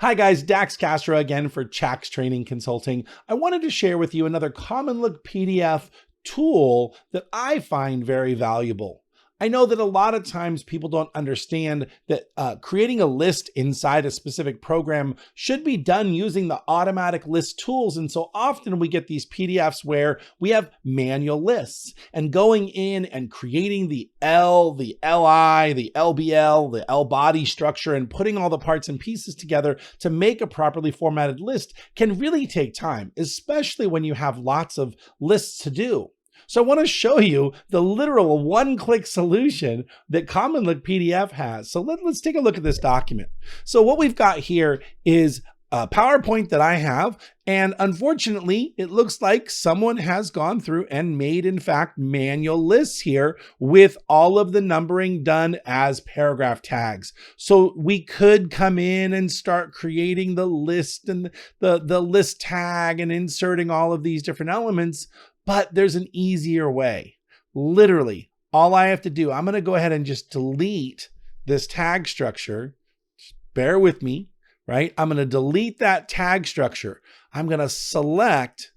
Hi guys, Dax Castro again for Chax Training Consulting. I wanted to share with you another CommonLook PDF tool that I find very valuable. I know that a lot of times people don't understand that creating a list inside a specific program should be done using the automatic list tools. And so often we get these PDFs where we have manual lists and going in and creating the L, the LI, the LBL, the L body structure and putting all the parts and pieces together to make a properly formatted list can really take time, especially when you have lots of lists to do. So I want to show you the literal one-click solution that CommonLook PDF has. So let's take a look at this document. So what we've got here is a PowerPoint that I have, and unfortunately, it looks like someone has gone through and made, in fact, manual lists here with all of the numbering done as paragraph tags. So we could come in and start creating the list and the list tag and inserting all of these different elements. But there's an easier way. Literally, all I have to do, I'm going to go ahead and just delete this tag structure. Just bear with me, right? I'm going to delete that tag structure. I'm going to select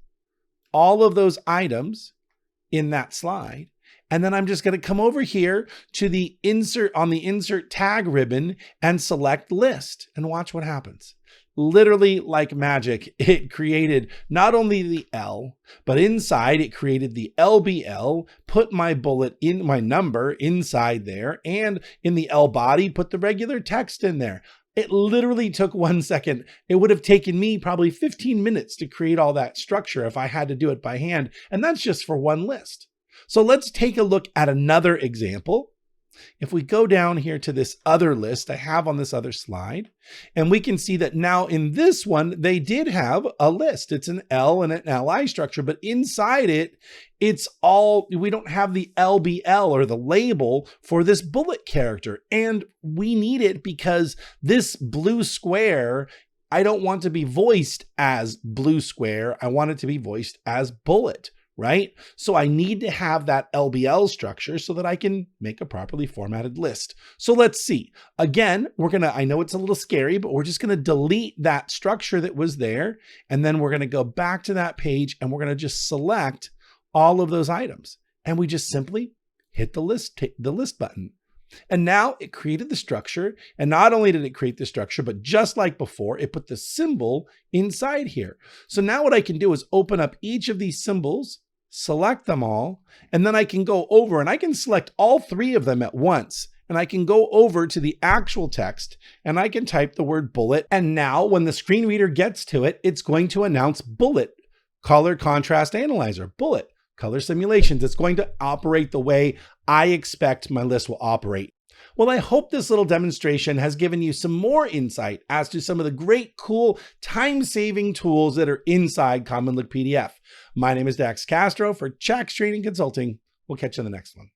all of those items in that slide. And then I'm just going to come over here to the insert on the insert tag ribbon and select list and watch what happens. Literally like magic, it created not only the L, but inside it created the LBL, put my bullet in my number inside there, and in the L body, put the regular text in there. It literally took 1 second. It would have taken me probably 15 minutes to create all that structure if I had to do it by hand. And that's just for one list. So let's take a look at another example. If we go down here to this other list I have on this other slide, and we can see that now in this one, they did have a list. It's an L and an LI structure, but inside it, we don't have the LBL or the label for this bullet character. And we need it because this blue square, I don't want to be voiced as blue square. I want it to be voiced as bullet. Right? So I need to have that LBL structure so that I can make a properly formatted list. So let's see. Again, I know it's a little scary, but we're just going to delete that structure that was there. And then we're going to go back to that page and we're going to just select all of those items. And we just simply hit the list button. And now it created the structure. And not only did it create the structure, but just like before, it put the symbol inside here. So now what I can do is open up each of these symbols, select them all, and then I can go over and I can select all three of them at once. And I can go over to the actual text and I can type the word bullet. And now when the screen reader gets to it, it's going to announce bullet, color contrast analyzer, bullet, color simulations. It's going to operate the way I expect my list will operate. Well, I hope this little demonstration has given you some more insight as to some of the great, cool, time-saving tools that are inside CommonLook PDF. My name is Dax Castro for Chax Training Consulting. We'll catch you on the next one.